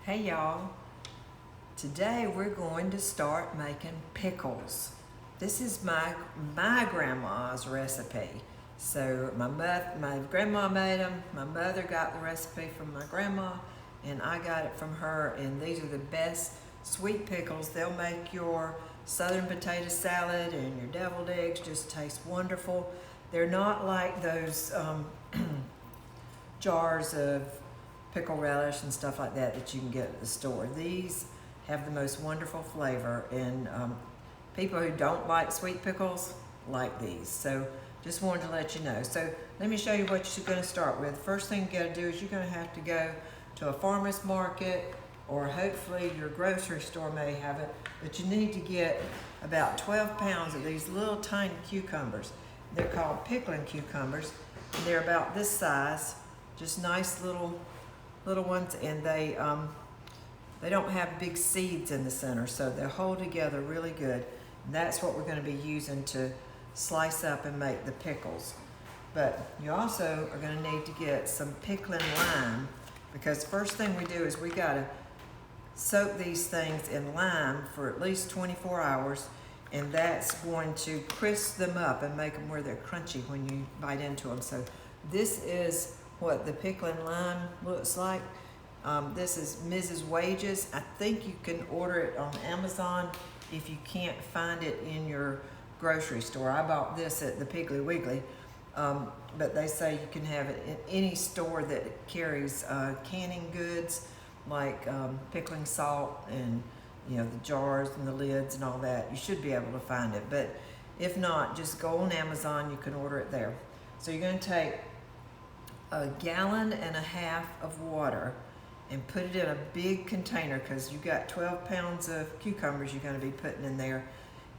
Hey y'all, today we're going to start making pickles. This is my grandma's recipe. So my grandma made them, my mother got the recipe from my grandma, and I got it from her, and these are the best sweet pickles. They'll make your southern potato salad and your deviled eggs just taste wonderful. They're not like those jars of pickle relish and stuff like that that you can get at the store. These have the most wonderful flavor, and people who don't like sweet pickles like these. So just wanted to let you know. So let me show you what you're going to start with. First thing you got to do is you're going to have to go to a farmer's market, or hopefully your grocery store may have it, but you need to get about 12 pounds of these little tiny cucumbers. They're called pickling cucumbers. They're about this size, just nice little ones, and they don't have big seeds in the center, so they hold together really good. And that's what we're going to be using to slice up and make the pickles. But you also are going to need to get some pickling lime, because first thing we do is we got to soak these things in lime for at least 24 hours, and that's going to crisp them up and make them where they're crunchy when you bite into them. So this is what the pickling lime looks like. This is Mrs. Wages. I think you can order it on Amazon if you can't find it in your grocery store. I bought this at the Piggly Wiggly, but they say you can have it in any store that carries canning goods like pickling salt and the jars and the lids and all that. You should be able to find it, but if not, just go on Amazon. You can order it there. So you're going to take 1.5 gallons of water and put it in a big container, because you've got 12 pounds of cucumbers you're going to be putting in there.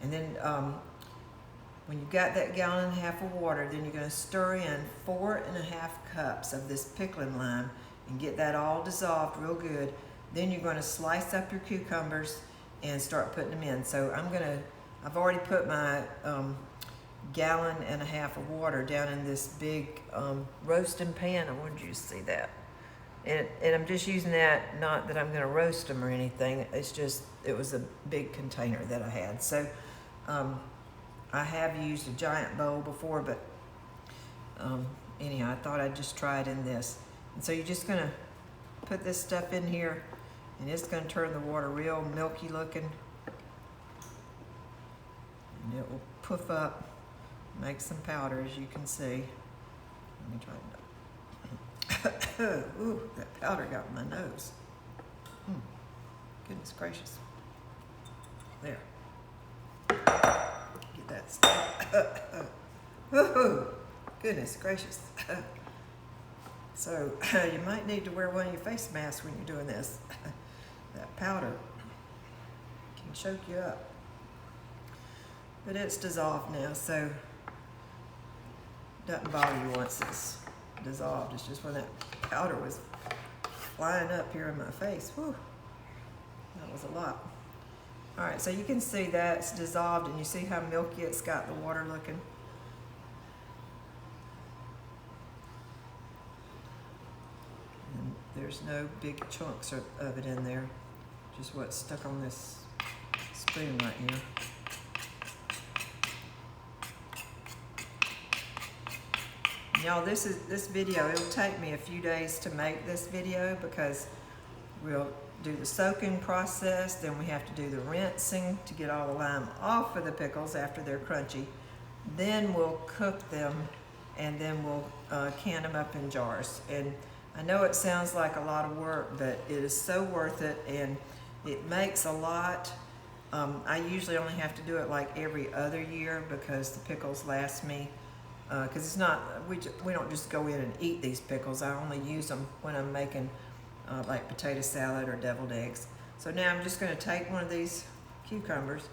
And then when you've got that 1.5 gallons of water, then you're going to stir in 4.5 cups of this pickling lime and get that all dissolved real good. Then you're going to slice up your cucumbers and start putting them in. So I've already put my 1.5 gallons of water down in this big roasting pan. I wanted you to see that. And I'm just using that, not that I'm going to roast them or anything. It's just, it was a big container that I had. So I have used a giant bowl before, but anyhow, I thought I'd just try it in this. And so you're just going to put this stuff in here, and it's going to turn the water real milky looking. And it will puff up, make some powder, as you can see. Let me try it. Ooh, that powder got in my nose. Goodness gracious. There. Get that stuff. Woohoo! Goodness gracious. So you might need to wear one of your face masks when you're doing this. That powder can choke you up. But it's dissolved now, so it doesn't bother you once it's dissolved. It's just when that powder was flying up here in my face. Whew, that was a lot. All right, so you can see that's dissolved, and you see how milky it's got, the water looking. And there's no big chunks of it in there, just what's stuck on this spoon right here. Y'all, this video, it'll take me a few days to make this video, because we'll do the soaking process, then we have to do the rinsing to get all the lime off of the pickles after they're crunchy. Then we'll cook them, and then we'll can them up in jars. And I know it sounds like a lot of work, but it is so worth it, and it makes a lot. I usually only have to do it like every other year, because the pickles last me. Because it's not, we don't just go in and eat these pickles. I only use them when I'm making like potato salad or deviled eggs. So now I'm just going to take one of these cucumbers,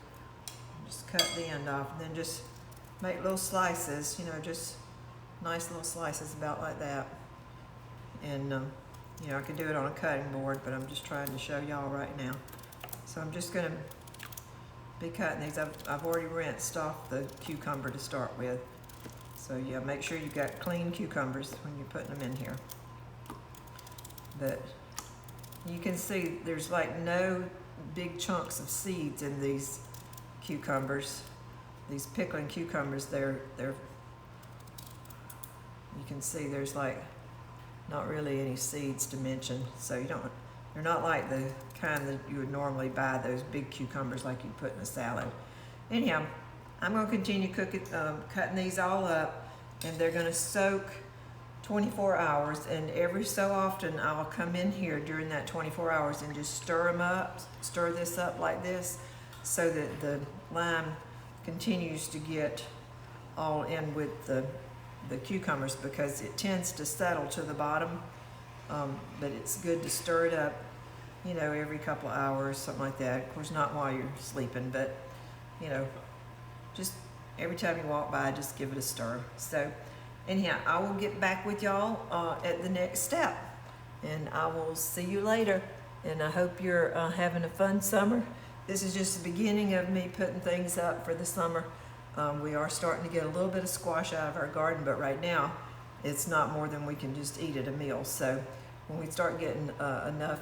just cut the end off, and then just make little slices, just nice little slices about like that. And I could do it on a cutting board, but I'm just trying to show y'all right now. So I'm just going to be cutting these. I've already rinsed off the cucumber to start with. So yeah, make sure you've got clean cucumbers when you're putting them in here. But You can see there's like no big chunks of seeds in these cucumbers. These pickling cucumbers, they're you can see there's like not really any seeds to mention. So they're not like the kind that you would normally buy, those big cucumbers like you put in a salad. Anyhow, I'm going to continue cutting these all up, and they're going to soak 24 hours, and every so often I'll come in here during that 24 hours and just stir this up like this, so that the lime continues to get all in with the cucumbers, because it tends to settle to the bottom. But it's good to stir it up, you know, every couple of hours, something like that. Of course, not while you're sleeping, but, you know, just every time you walk by, just give it a stir. So anyhow, I will get back with y'all at the next step, and I will see you later. And I hope you're having a fun summer. This is just the beginning of me putting things up for the summer. We are starting to get a little bit of squash out of our garden, but right now it's not more than we can just eat at a meal. So when we start getting enough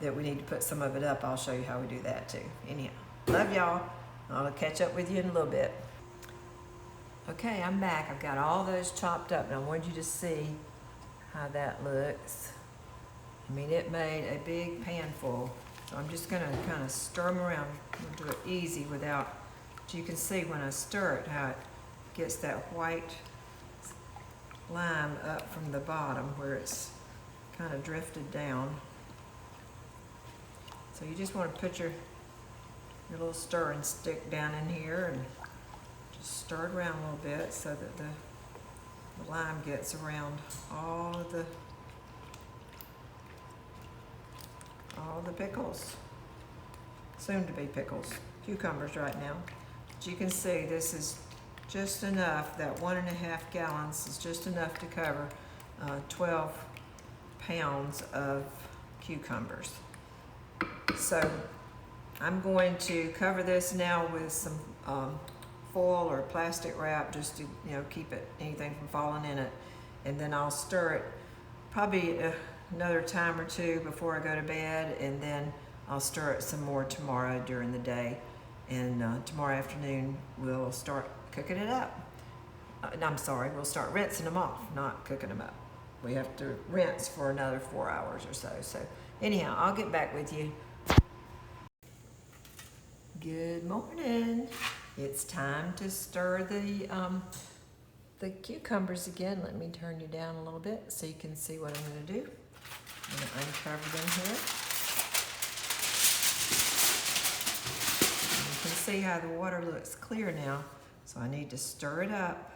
that we need to put some of it up, I'll show you how we do that too. Anyhow, love y'all. I'll catch up with you in a little bit. Okay, I'm back. I've got all those chopped up, and I wanted you to see how that looks. I mean, it made a big pan full. So I'm just gonna kind of stir them around. I'm gonna do it easy without, but you can see when I stir it how it gets that white lime up from the bottom where it's kind of drifted down. So you just want to put your little stirring stick down in here and just stir it around a little bit so that the lime gets around all the pickles, soon to be pickles, cucumbers right now. But you can see this is just enough, that 1.5 gallons is just enough to cover 12 pounds of cucumbers. So I'm going to cover this now with some foil or plastic wrap, just to, you know, keep anything from falling in it. And then I'll stir it probably another time or two before I go to bed, and then I'll stir it some more tomorrow during the day. And tomorrow afternoon we'll start cooking it up. I'm sorry, we'll start rinsing them off, not cooking them up. We have to rinse for another 4 hours or so. So anyhow, I'll get back with you. Good morning. It's time to stir the cucumbers again. Let me turn you down a little bit so you can see what I'm going to do. I'm going to uncover them here. And you can see how the water looks clear now. So I need to stir it up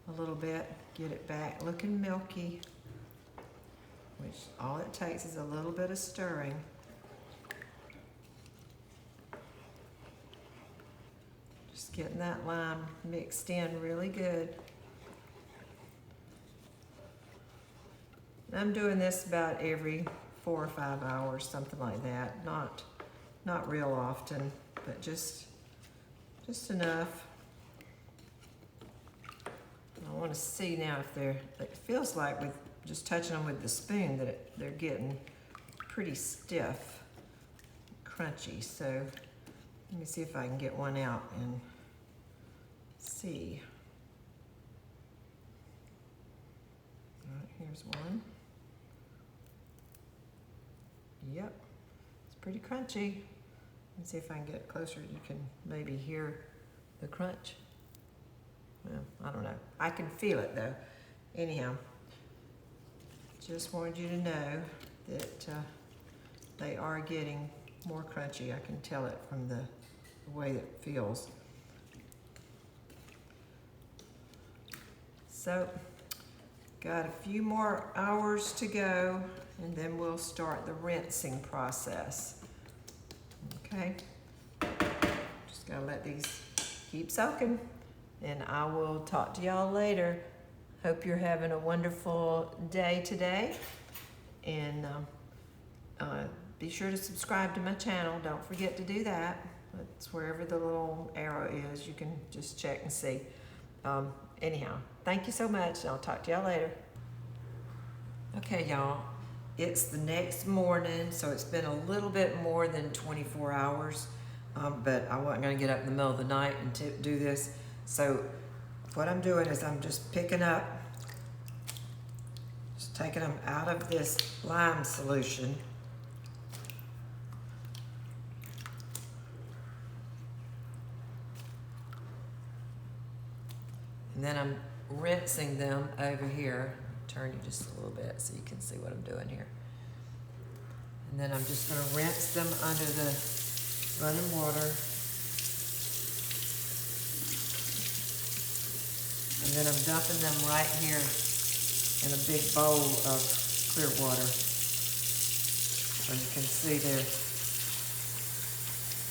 a little bit, get it back looking milky, which all it takes is a little bit of stirring. Just getting that lime mixed in really good. I'm doing this about every 4 or 5 hours, something like that. Not real often, but just enough. I want to see now if it feels like with just touching them with the spoon that they're getting pretty stiff, crunchy. So let me see if I can get one out and see. All right, here's one. Yep, it's pretty crunchy. Let's see if I can get closer. You can maybe hear the crunch. Well, I don't know. I can feel it though. Anyhow, just wanted you to know that they are getting more crunchy. I can tell it from the way that it feels. So, got a few more hours to go, and then we'll start the rinsing process. Okay, just gotta let these keep soaking, and I will talk to y'all later. Hope you're having a wonderful day today, and be sure to subscribe to my channel. Don't forget to do that. It's wherever the little arrow is. You can just check and see. Anyhow, thank you so much. I'll talk to y'all later. Okay, y'all. It's the next morning, so it's been a little bit more than 24 hours, but I wasn't going to get up in the middle of the night and do this. So what I'm doing is I'm just picking up, just taking them out of this lime solution. And then I'm rinsing them over here. Turn you just a little bit so you can see what I'm doing here. And then I'm just going to rinse them under the running water. And then I'm dumping them right here in a big bowl of clear water. So you can see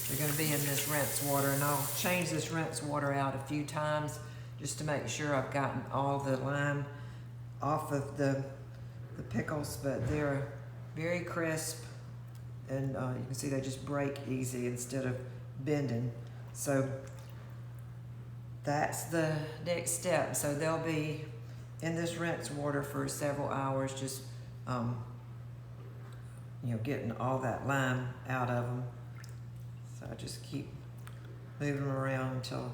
they're going to be in this rinse water, and I'll change this rinse water out a few times just to make sure I've gotten all the lime off of the pickles, but they're very crisp, and you can see they just break easy instead of bending. So that's the next step. So they'll be in this rinse water for several hours, just getting all that lime out of them. So I just keep moving them around until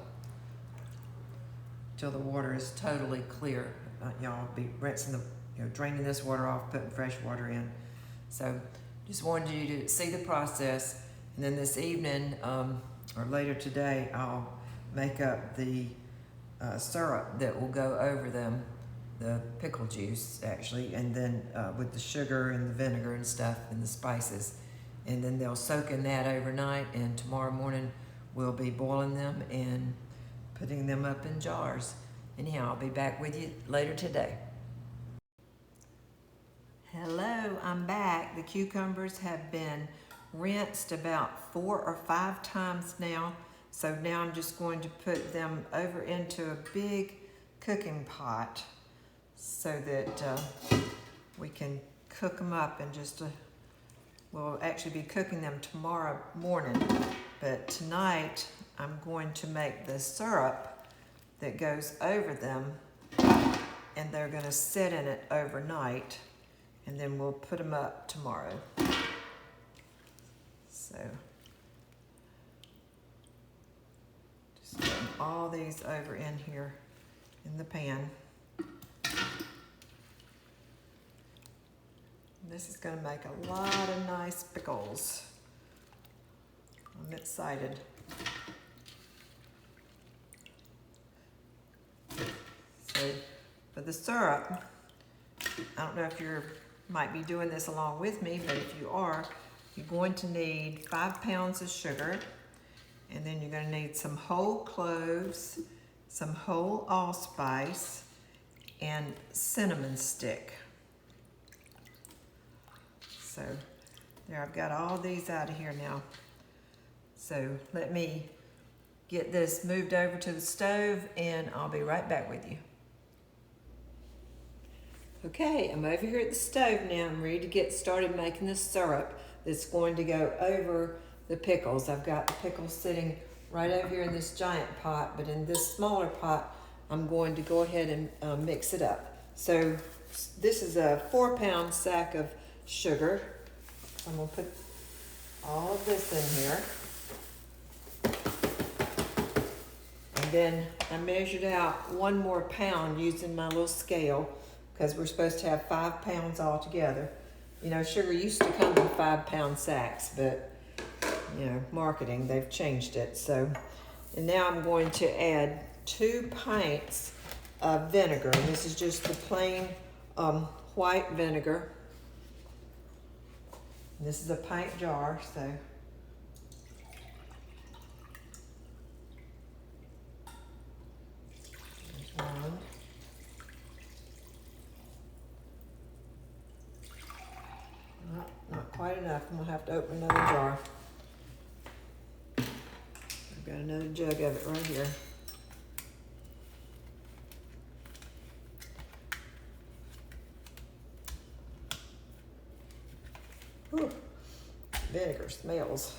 the water is totally clear. I'll be rinsing draining this water off, putting fresh water in. So just wanted you to see the process. And then this evening, or later today, I'll make up the syrup that will go over them, the pickle juice actually, and then with the sugar and the vinegar and stuff and the spices. And then they'll soak in that overnight, and tomorrow morning we'll be boiling them and putting them up in jars. Anyhow, I'll be back with you later today. Hello, I'm back. The cucumbers have been rinsed about 4 or 5 times now. So now I'm just going to put them over into a big cooking pot so that we can cook them up in just we'll actually be cooking them tomorrow morning. But tonight I'm going to make the syrup that goes over them, and they're going to sit in it overnight, and then we'll put them up tomorrow. So just getting all these over in here in the pan. This is going to make a lot of nice pickles. I'm excited. So for the syrup, I don't know if you might be doing this along with me, but if you are, you're going to need 5 pounds of sugar, and then you're going to need some whole cloves, some whole allspice, and cinnamon stick. So there, I've got all these out of here now. So let me get this moved over to the stove, and I'll be right back with you. Okay, I'm over here at the stove now. I'm ready to get started making the syrup that's going to go over the pickles. I've got the pickles sitting right over here in this giant pot, but in this smaller pot, I'm going to go ahead and mix it up. So this is a 4-pound sack of sugar. I'm going to put all of this in here. And then I measured out 1 more pound using my little scale, because we're supposed to have 5 pounds altogether. You know, sugar used to come in 5-pound sacks, but marketing, they've changed it. So, and now I'm going to add 2 pints of vinegar. And this is just the plain white vinegar. And this is a pint jar, so. There's one. Not quite enough. I'm gonna have to open another jar. I've got another jug of it right here. Whew. Vinegar smells.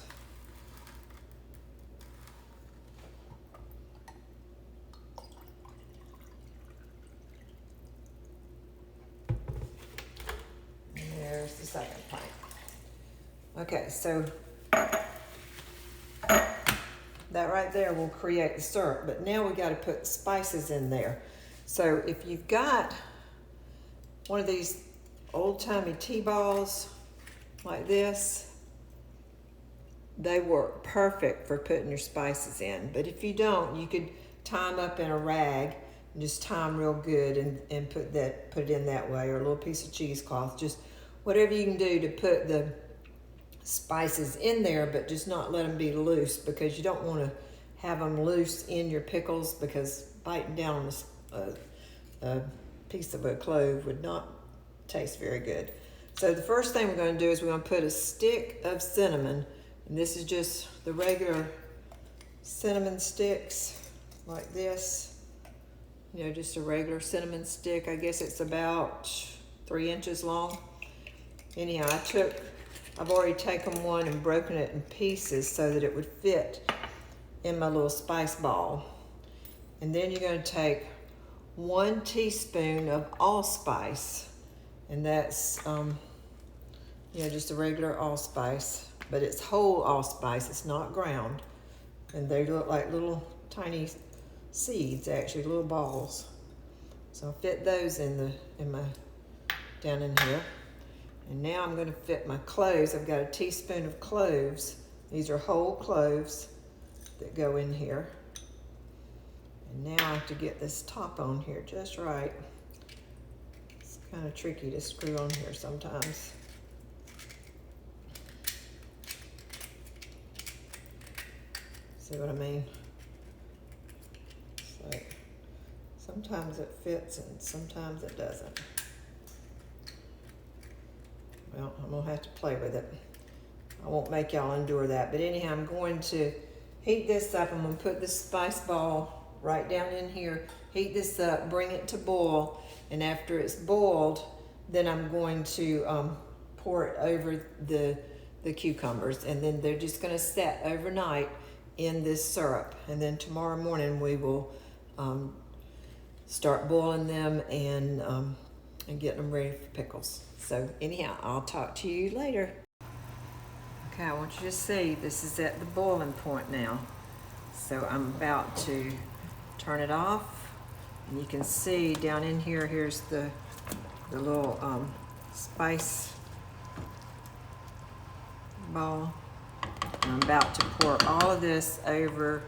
There's the Okay, so that right there will create the syrup, but now we got to put spices in there. So if you've got one of these old-timey tea balls like this, they work perfect for putting your spices in. But if you don't, you could tie them up in a rag and just tie them real good and put it in that way, or a little piece of cheesecloth, just whatever you can do to put the spices in there, but just not let them be loose, because you don't want to have them loose in your pickles, because biting down on a piece of a clove would not taste very good. So the first thing we're going to do is we're going to put a stick of cinnamon, and this is just the regular cinnamon sticks like this, you know, just a regular cinnamon stick. I guess it's about 3 inches long. Anyhow, I've already taken one and broken it in pieces so that it would fit in my little spice ball. And then you're going to take 1 teaspoon of allspice, and that's you know, just a regular allspice, but it's whole allspice, it's not ground, and they look like little tiny seeds, actually little balls. So I'll fit those in my down in here. And now I'm going to fit my cloves. I've got a teaspoon of cloves. These are whole cloves that go in here. And now I have to get this top on here just right. It's kind of tricky to screw on here sometimes. See what I mean? It's like sometimes it fits and sometimes it doesn't. Well, I'm gonna have to play with it. I won't make y'all endure that. But anyhow, I'm going to heat this up. I'm gonna put the spice ball right down in here, heat this up, bring it to boil, and after it's boiled, then I'm going to pour it over the cucumbers, and then they're just gonna set overnight in this syrup. And then tomorrow morning we will start boiling them and getting them ready for pickles. So anyhow, I'll talk to you later. Okay, I want you to see this is at the boiling point now. So I'm about to turn it off, and you can see down in here, here's the little spice ball. And I'm about to pour all of this over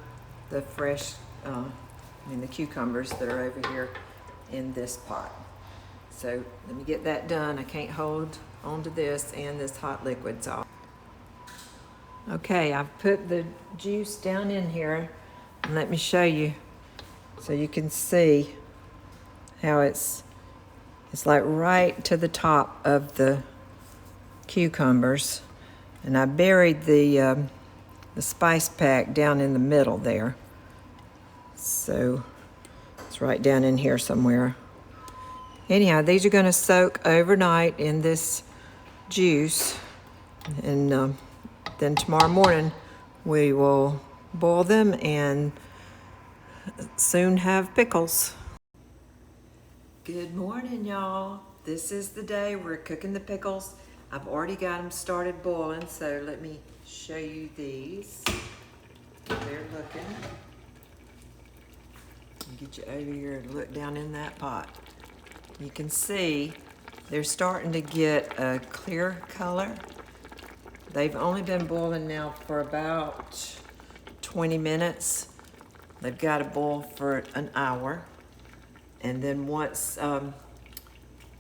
the fresh, the cucumbers that are over here in this pot. So let me get that done. I can't hold onto this and this hot liquid's off. Okay, I've put the juice down in here, and let me show you so you can see how it's like right to the top of the cucumbers. And I buried the spice pack down in the middle there. So it's right down in here somewhere. Anyhow, these are going to soak overnight in this juice, and then tomorrow morning we will boil them and soon have pickles. Good morning, y'all. This is the day we're cooking the pickles. I've already got them started boiling, so let me show you these. They're looking. Get you over here and look down in that pot. You can see they're starting to get a clear color. They've only been boiling now for about 20 minutes. They've got to boil for an hour. And then once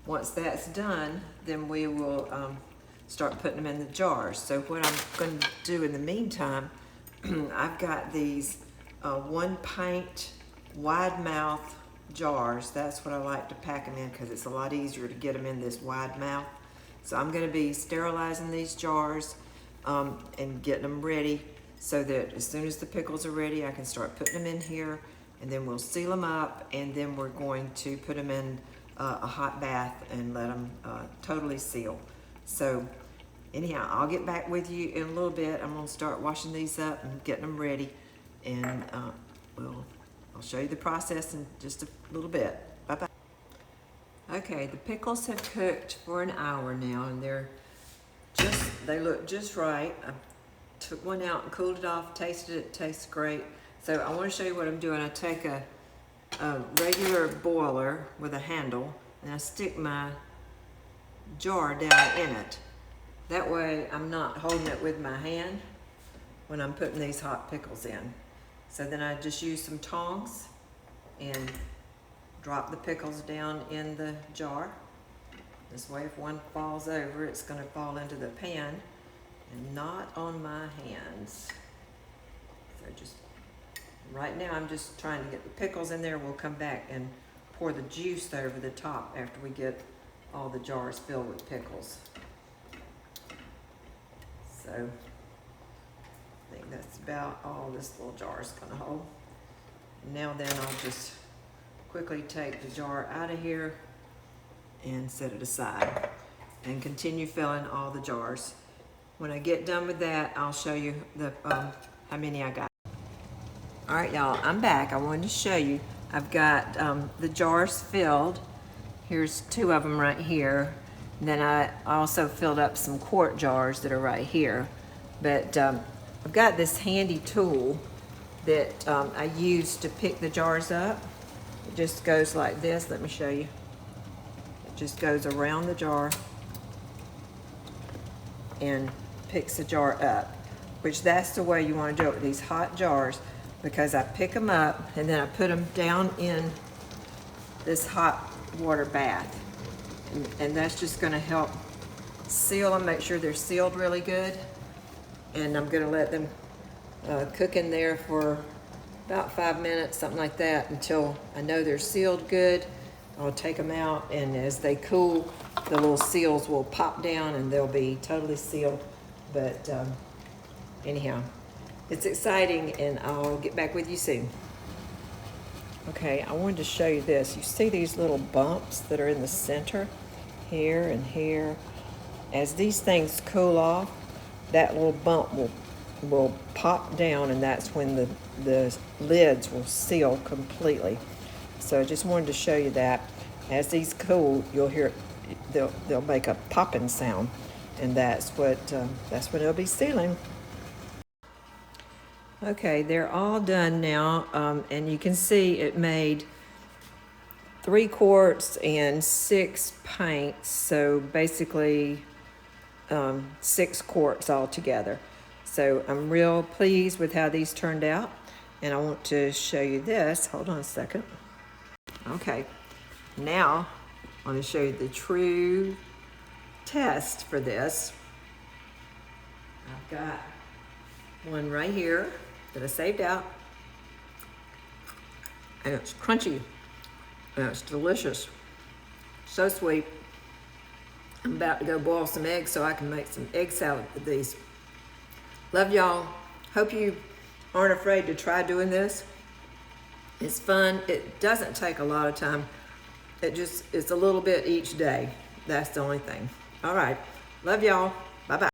that's done, then we will start putting them in the jars. So what I'm going to do in the meantime, I've got these 1 pint wide mouth jars. That's what I like to pack them in, because it's a lot easier to get them in this wide mouth. So I'm going to be sterilizing these jars and getting them ready, so that as soon as the pickles are ready, I can start putting them in here, and then we'll seal them up, and then we're going to put them in a hot bath and let them totally seal. So anyhow, I'll get back with you in a little bit. I'm going to start washing these up and getting them ready, and I'll show you the process in just a little bit. Bye-bye. Okay, the pickles have cooked for an hour now, and they're just They look just right. I took one out and cooled it off, tasted it, tastes great. So I want to show you what I'm doing. I take a regular boiler with a handle and I stick my jar down in it. That way I'm not holding it with my hand when I'm putting these hot pickles in. So then I just use some tongs and drop the pickles down in the jar. This way if one falls over, it's gonna fall into the pan and not on my hands. So just, right now I'm just trying to get the pickles in there. We'll come back and pour the juice over the top after we get all the jars filled with pickles. So I think that's about all this little jar is gonna hold. Now then I'll just quickly take the jar out of here and set it aside and continue filling all the jars. When I get done with that, I'll show you the how many I got. All right, y'all, I'm back. I wanted to show you. I've got the jars filled. Here's 2 of them right here. And then I also filled up some quart jars that are right here. But I've got this handy tool that I use to pick the jars up. It just goes like this. Let me show you. It just goes around the jar and picks the jar up, which that's the way you want to do it with these hot jars, because I pick them up and then I put them down in this hot water bath. And that's just going to help seal them, make sure they're sealed really good. And I'm going to let them cook in there for about 5 minutes, something like that, until I know they're sealed good. I'll take them out, and as they cool, the little seals will pop down and they'll be totally sealed. But anyhow, it's exciting, and I'll get back with you soon. Okay, I wanted to show you this. You see these little bumps that are in the center, here and here? As these things cool off, that little bump will pop down, and that's when the lids will seal completely. So I just wanted to show you that. As these cool, you'll hear they'll make a popping sound, and that's when they'll be sealing. Okay, they're all done now, and you can see it made 3 quarts and 6 pints, so basically 6 quarts altogether. So I'm real pleased with how these turned out, and I want to show you this. Hold on a second. Okay, now I want to show you the true test for this. I've got one right here that I saved out, and it's crunchy, and it's delicious, so sweet. I'm about to go boil some eggs so I can make some egg salad with these. Love y'all. Hope you aren't afraid to try doing this. It's fun. It doesn't take a lot of time. It's a little bit each day. That's the only thing. All right. Love y'all. Bye-bye.